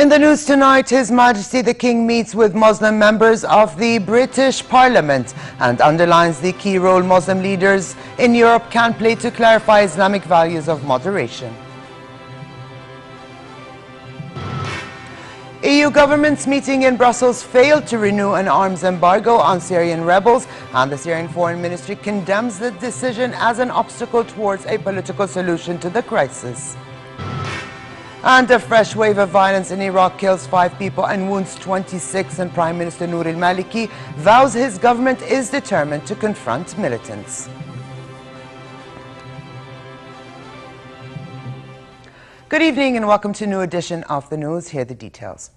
In the news tonight, His Majesty the King meets with Muslim members of the British Parliament and underlines the key role Muslim leaders in Europe can play to clarify Islamic values of moderation. EU governments meeting in Brussels failed to renew an arms embargo on Syrian rebels, and the Syrian Foreign Ministry condemns the decision as an obstacle towards a political solution to the crisis. And a fresh wave of violence in Iraq kills 5 people and wounds 26, and Prime Minister Noor al-Maliki vows his government is determined to confront militants. Good evening and welcome to a new edition of the news. Here are the details.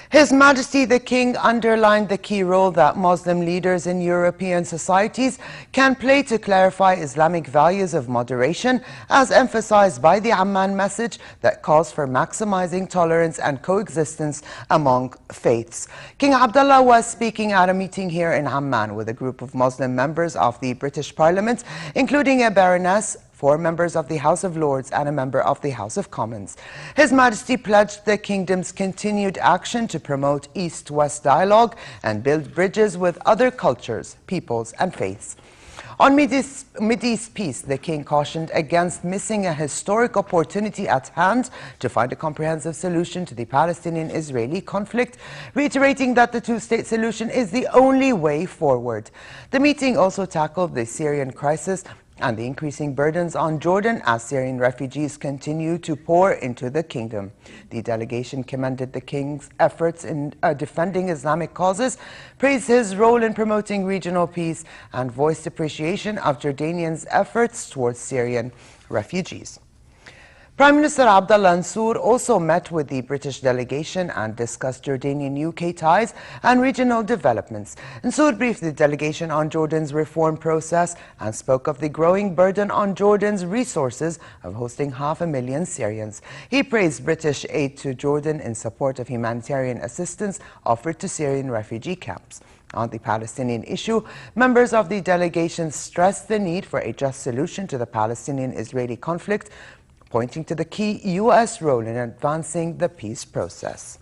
His Majesty the King underlined the key role that Muslim leaders in European societies can play to clarify Islamic values of moderation, as emphasized by the Amman message that calls for maximizing tolerance and coexistence among faiths. King Abdullah was speaking at a meeting here in Amman with a group of Muslim members of the British Parliament, including a baroness, 4 members of the House of Lords and a member of the House of Commons. His Majesty pledged the Kingdom's continued action to promote East-West dialogue and build bridges with other cultures, peoples and faiths. On Mideast peace, the King cautioned against missing a historic opportunity at hand to find a comprehensive solution to the Palestinian-Israeli conflict, reiterating that the two-state solution is the only way forward. The meeting also tackled the Syrian crisis and the increasing burdens on Jordan as Syrian refugees continue to pour into the kingdom. The delegation commended the King's efforts in defending Islamic causes, praised his role in promoting regional peace, and voiced appreciation of Jordanians' efforts towards Syrian refugees. Prime Minister Abdullah Mansour also met with the British delegation and discussed Jordanian-UK ties and regional developments. Mansour briefed the delegation on Jordan's reform process and spoke of the growing burden on Jordan's resources of hosting 500,000 Syrians. He praised British aid to Jordan in support of humanitarian assistance offered to Syrian refugee camps. On the Palestinian issue, members of the delegation stressed the need for a just solution to the Palestinian-Israeli conflict, pointing to the key U.S. role in advancing the peace process.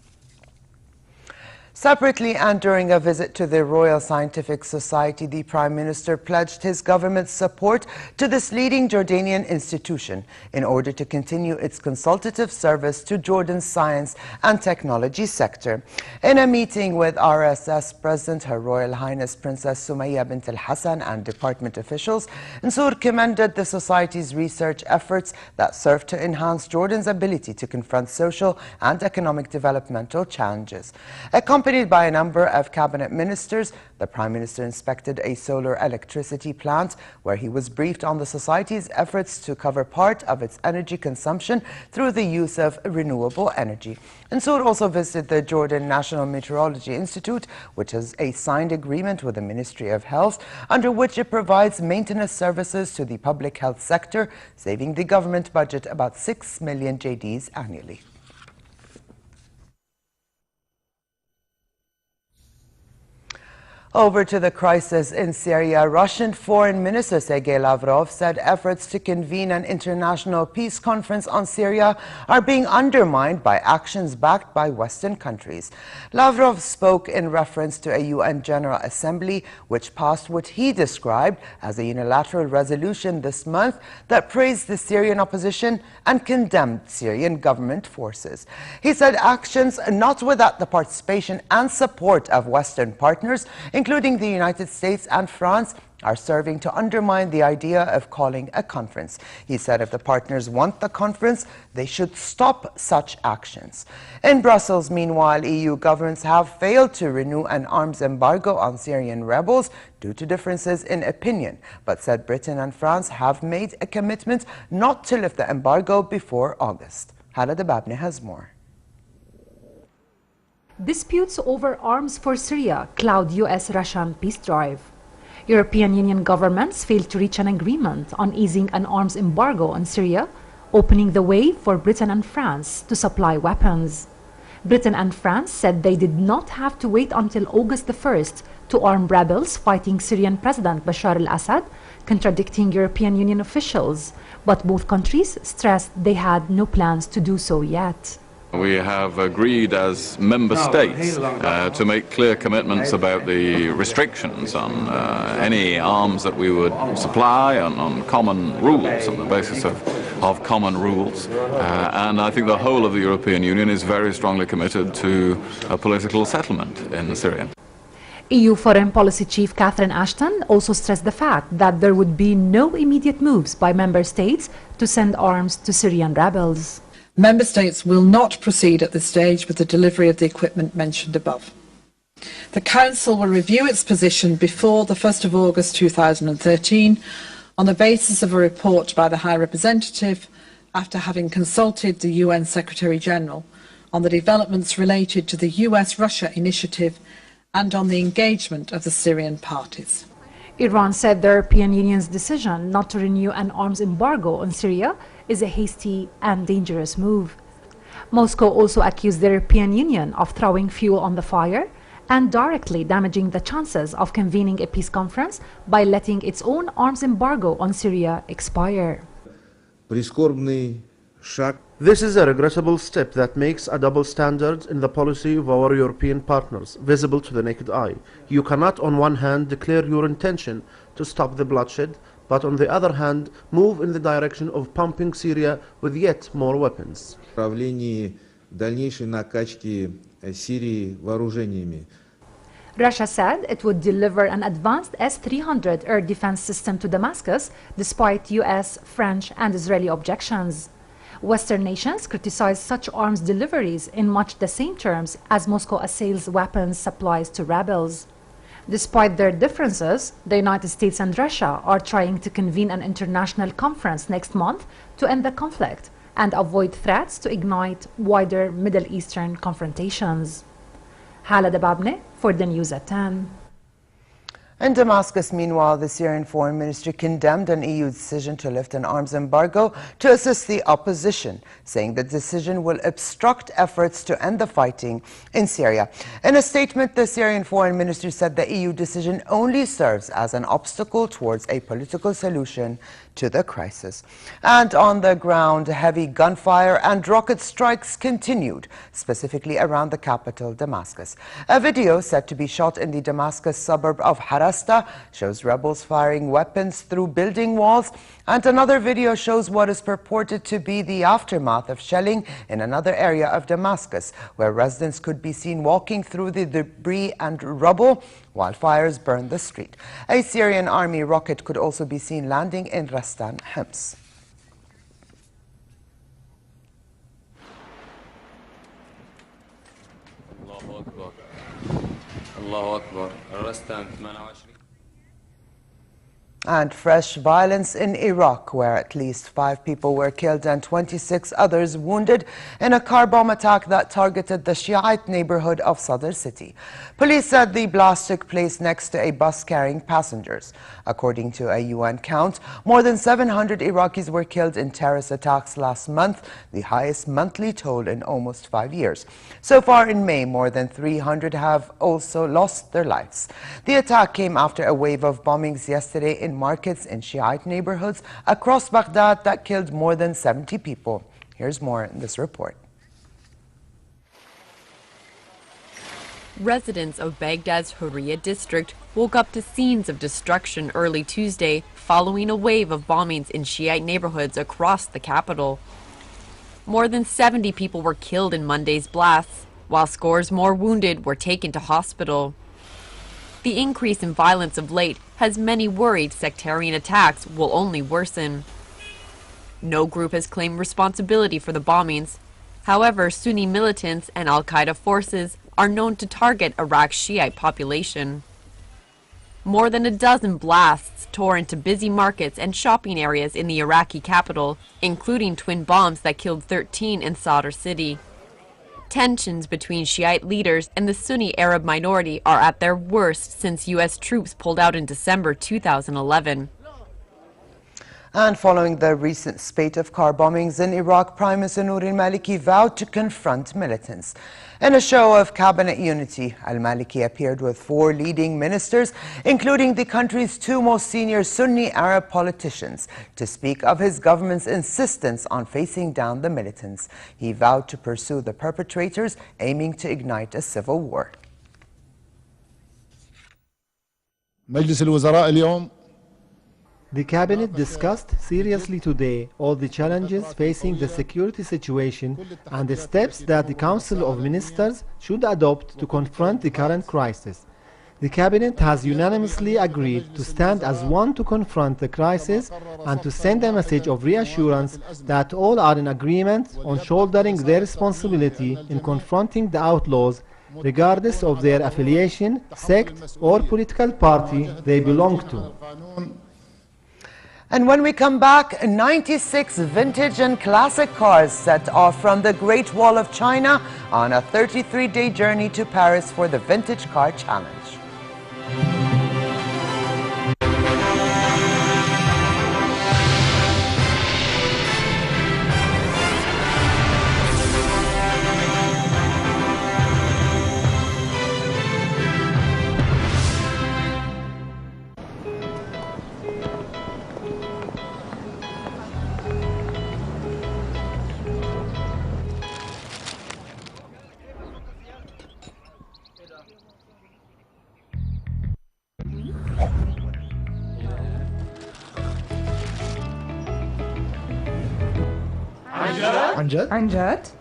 Separately, and during a visit to the Royal Scientific Society, the Prime Minister pledged his government's support to this leading Jordanian institution in order to continue its consultative service to Jordan's science and technology sector. In a meeting with RSS President Her Royal Highness Princess Sumaya bint al-Hassan and department officials, Mansour commended the Society's research efforts that serve to enhance Jordan's ability to confront social and economic developmental challenges. Accompanied by a number of cabinet ministers, the Prime Minister inspected a solar electricity plant where he was briefed on the Society's efforts to cover part of its energy consumption through the use of renewable energy. Mansour also visited the Jordan National Meteorology Institute, which has a signed agreement with the Ministry of Health, under which it provides maintenance services to the public health sector, saving the government budget about 6 million JDs annually. Over to the crisis in Syria, Russian Foreign Minister Sergei Lavrov said efforts to convene an international peace conference on Syria are being undermined by actions backed by Western countries. Lavrov spoke in reference to a UN General Assembly which passed what he described as a unilateral resolution this month that praised the Syrian opposition and condemned Syrian government forces. He said actions not without the participation and support of Western partners, including the United States and France, are serving to undermine the idea of calling a conference. He said if the partners want the conference, they should stop such actions. In Brussels, meanwhile, EU governments have failed to renew an arms embargo on Syrian rebels due to differences in opinion, but said Britain and France have made a commitment not to lift the embargo before August. Hala Dababne has more. Disputes over arms for Syria cloud US-Russian peace drive. European Union governments failed to reach an agreement on easing an arms embargo on Syria, opening the way for Britain and France to supply weapons. Britain and France said they did not have to wait until August the 1st to arm rebels fighting Syrian President Bashar al-Assad, contradicting European Union officials, but both countries stressed they had no plans to do so yet. We have agreed as member states to make clear commitments about the restrictions on any arms that we would supply on common rules, on the basis of common rules. And I think the whole of the European Union is very strongly committed to a political settlement in Syria. EU Foreign Policy Chief Catherine Ashton also stressed the fact that there would be no immediate moves by member states to send arms to Syrian rebels. Member States will not proceed at this stage with the delivery of the equipment mentioned above. The Council will review its position before the 1st of August 2013 on the basis of a report by the High Representative after having consulted the UN Secretary-General on the developments related to the US-Russia initiative and on the engagement of the Syrian parties. Iran said the European Union's decision not to renew an arms embargo on Syria is a hasty and dangerous move. Moscow also accused the European Union of throwing fuel on the fire and directly damaging the chances of convening a peace conference by letting its own arms embargo on Syria expire. This is a regrettable step that makes a double standard in the policy of our European partners visible to the naked eye. You cannot on one hand declare your intention to stop the bloodshed, but on the other hand move in the direction of pumping Syria with yet more weapons. Russia said it would deliver an advanced S-300 air defense system to Damascus despite US, French and Israeli objections. Western nations criticized such arms deliveries in much the same terms as Moscow assails weapons supplies to rebels. Despite their differences, the United States and Russia are trying to convene an international conference next month to end the conflict and avoid threats to ignite wider Middle Eastern confrontations. Hala Dababne for the News at 10. In Damascus, meanwhile, the Syrian Foreign Ministry condemned an EU decision to lift an arms embargo to assist the opposition, saying the decision will obstruct efforts to end the fighting in Syria. In a statement, the Syrian Foreign Ministry said the EU decision only serves as an obstacle towards a political solution to the crisis. And on the ground, heavy gunfire and rocket strikes continued, specifically around the capital, Damascus. A video said to be shot in the Damascus suburb of Harasta shows rebels firing weapons through building walls, and another video shows what is purported to be the aftermath of shelling in another area of Damascus, where residents could be seen walking through the debris and rubble while fires burned the street. A Syrian army rocket could also be seen landing in Rastan, Homs. And fresh violence in Iraq, where at least 5 people were killed and 26 others wounded in a car bomb attack that targeted the Shiite neighborhood of Sadr city. Police said the blast took place next to a bus carrying passengers. According to a UN count, more than 700 Iraqis were killed in terrorist attacks last month, the highest monthly toll in almost 5 years. So far in May, more than 300 have also lost their lives. The attack came after a wave of bombings yesterday in markets in Shiite neighborhoods across Baghdad that killed more than 70 people. Here's more in this report. Residents of Baghdad's Hurriya district woke up to scenes of destruction early Tuesday following a wave of bombings in Shiite neighborhoods across the capital. More than 70 people were killed in Monday's blasts, while scores more wounded were taken to hospital. The increase in violence of late has many worried sectarian attacks will only worsen. No group has claimed responsibility for the bombings. However, Sunni militants and al-Qaeda forces are known to target Iraq's Shiite population. More than a dozen blasts tore into busy markets and shopping areas in the Iraqi capital, including twin bombs that killed 13 in Sadr city. Tensions between Shiite leaders and the Sunni Arab minority are at their worst since U.S. troops pulled out in December 2011. And following the recent spate of car bombings in Iraq, Prime Minister Noor al-Maliki vowed to confront militants. In a show of cabinet unity, al-Maliki appeared with 4 leading ministers, including the country's 2 most senior Sunni Arab politicians, to speak of his government's insistence on facing down the militants. He vowed to pursue the perpetrators, aiming to ignite a civil war. مجلس الوزراء اليوم The cabinet discussed seriously today all the challenges facing the security situation and the steps that the Council of Ministers should adopt to confront the current crisis. The cabinet has unanimously agreed to stand as one to confront the crisis and to send a message of reassurance that all are in agreement on shouldering their responsibility in confronting the outlaws, regardless of their affiliation, sect or political party they belong to. And when we come back, 96 vintage and classic cars set off from the Great Wall of China on a 33-day journey to Paris for the Vintage Car Challenge.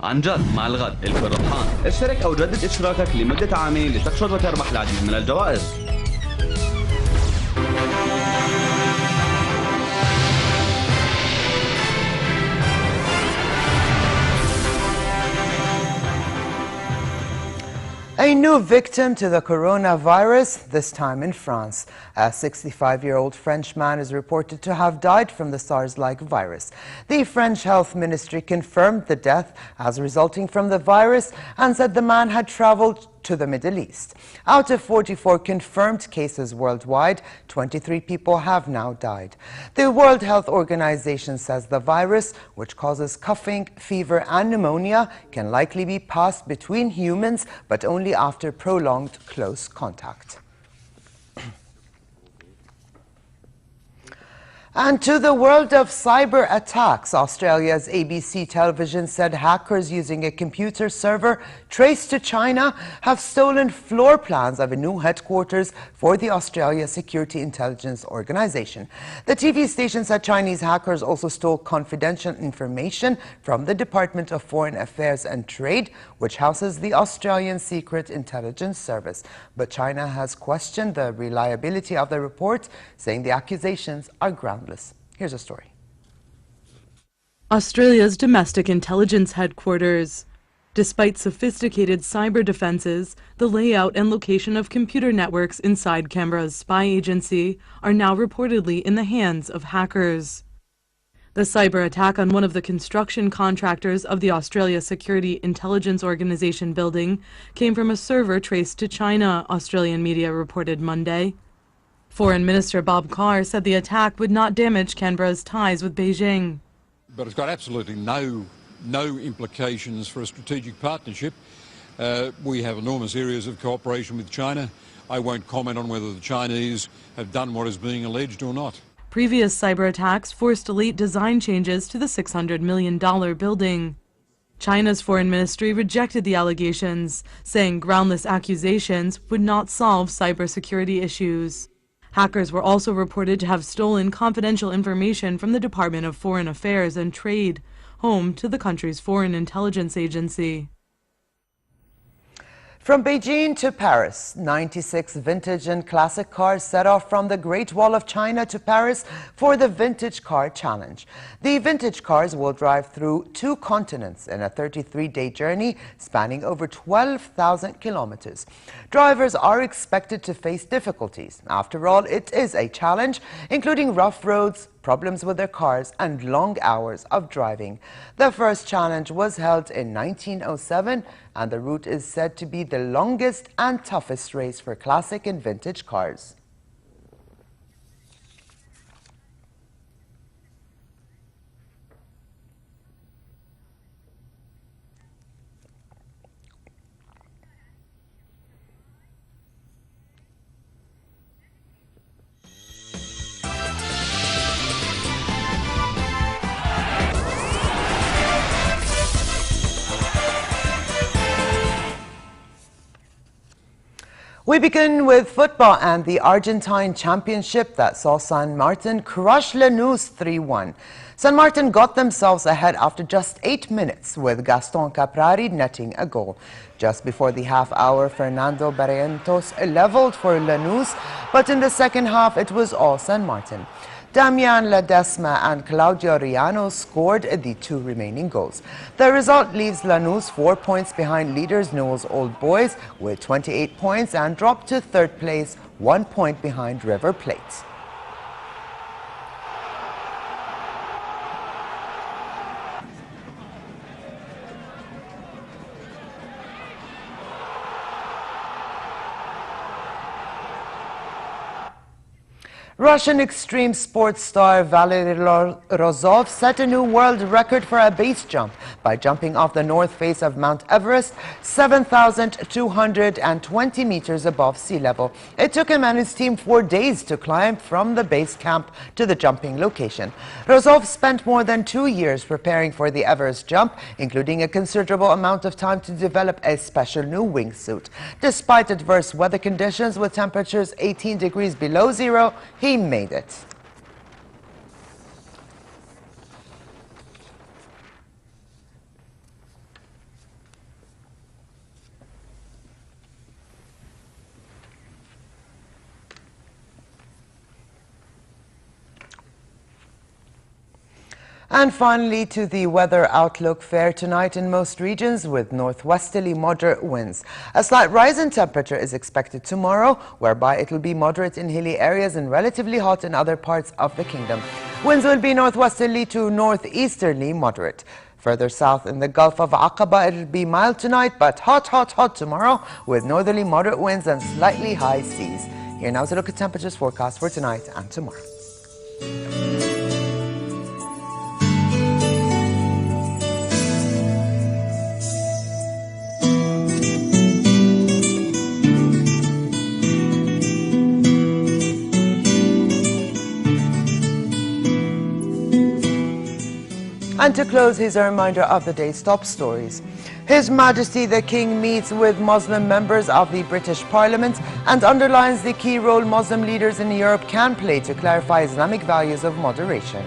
عن جد مع الغد الكل ربحان. اشترك أو جدد اشتراكك لمدة عامين لتحصل وتربح العديد من الجوائز. A new victim to the coronavirus, this time in France. A 65-year-old French man is reported to have died from the SARS-like virus. The French Health Ministry confirmed the death as resulting from the virus and said the man had traveled to the Middle East. Out of 44 confirmed cases worldwide, 23 people have now died. The World Health Organization says the virus, which causes coughing, fever and pneumonia, can likely be passed between humans, but only after prolonged close contact. And to the world of cyber attacks, Australia's ABC television said hackers using a computer server traced to China have stolen floor plans of a new headquarters for the Australia Security Intelligence Organization. The TV station said Chinese hackers also stole confidential information from the Department of Foreign Affairs and Trade, which houses the Australian Secret Intelligence Service. But China has questioned the reliability of the report, saying the accusations are groundless. Here's a story. Australia's domestic intelligence headquarters. Despite sophisticated cyber defenses, the layout and location of computer networks inside Canberra's spy agency are now reportedly in the hands of hackers. The cyber attack on one of the construction contractors of the Australia Security Intelligence Organization building came from a server traced to China, Australian media reported Monday. Foreign Minister Bob Carr said the attack would not damage Canberra's ties with Beijing. But it's got absolutely no implications for a strategic partnership. We have enormous areas of cooperation with China. I won't comment on whether the Chinese have done what is being alleged or not. Previous cyber attacks forced late design changes to the $600 million building. China's foreign ministry rejected the allegations, saying groundless accusations would not solve cybersecurity issues. Hackers were also reported to have stolen confidential information from the Department of Foreign Affairs and Trade, home to the country's foreign intelligence agency. From Beijing to Paris, 96 vintage and classic cars set off from the Great Wall of China to Paris for the Vintage Car Challenge. The vintage cars will drive through 2 continents in a 33-day journey spanning over 12,000 kilometers. Drivers are expected to face difficulties. After all, it is a challenge, including rough roads, problems with their cars and long hours of driving. The first challenge was held in 1907 and the route is said to be the longest and toughest race for classic and vintage cars. We begin with football and the Argentine Championship that saw San Martin crush Lanús 3-1. San Martin got themselves ahead after just 8 minutes with Gaston Caprari netting a goal. Just before the half hour, Fernando Barrientos leveled for Lanús, but in the second half it was all San Martin. Damian Ledesma and Claudio Riano scored the 2 remaining goals. The result leaves Lanús 4 points behind leaders Newell's Old Boys with 28 points and dropped to 3rd place, 1 point behind River Plate. Russian extreme sports star Valery Rozov set a new world record for a base jump by jumping off the north face of Mount Everest, 7,220 meters above sea level. It took him and his team 4 days to climb from the base camp to the jumping location. Rozov spent more than 2 years preparing for the Everest jump, including a considerable amount of time to develop a special new wingsuit. Despite adverse weather conditions with temperatures 18 degrees below zero, he made it. And finally, to the weather outlook. Fair tonight in most regions with northwesterly moderate winds. A slight rise in temperature is expected tomorrow, whereby it will be moderate in hilly areas and relatively hot in other parts of the kingdom. Winds will be northwesterly to northeasterly moderate. Further south in the Gulf of Aqaba, it will be mild tonight, but hot tomorrow with northerly moderate winds and slightly high seas. Here now is a look at temperatures forecast for tonight and tomorrow. And to close, here's a reminder of the day's top stories. His Majesty the King meets with Muslim members of the British Parliament and underlines the key role Muslim leaders in Europe can play to clarify Islamic values of moderation.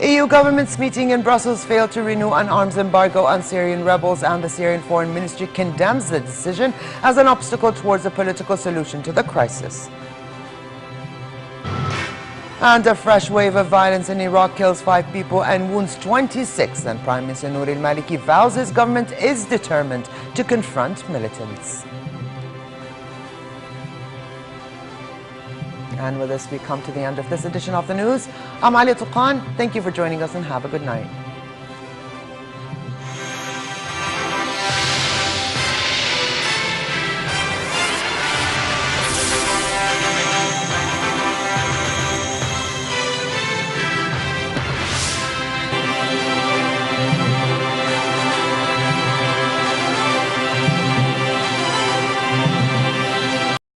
EU governments meeting in Brussels failed to renew an arms embargo on Syrian rebels, and the Syrian Foreign Ministry condemns the decision as an obstacle towards a political solution to the crisis. And a fresh wave of violence in Iraq kills 5 people and wounds 26, and Prime Minister Nouri al-Maliki vows his government is determined to confront militants. And with this, we come to the end of this edition of the news. I'm Ali Tuqan. Thank you for joining us and have a good night.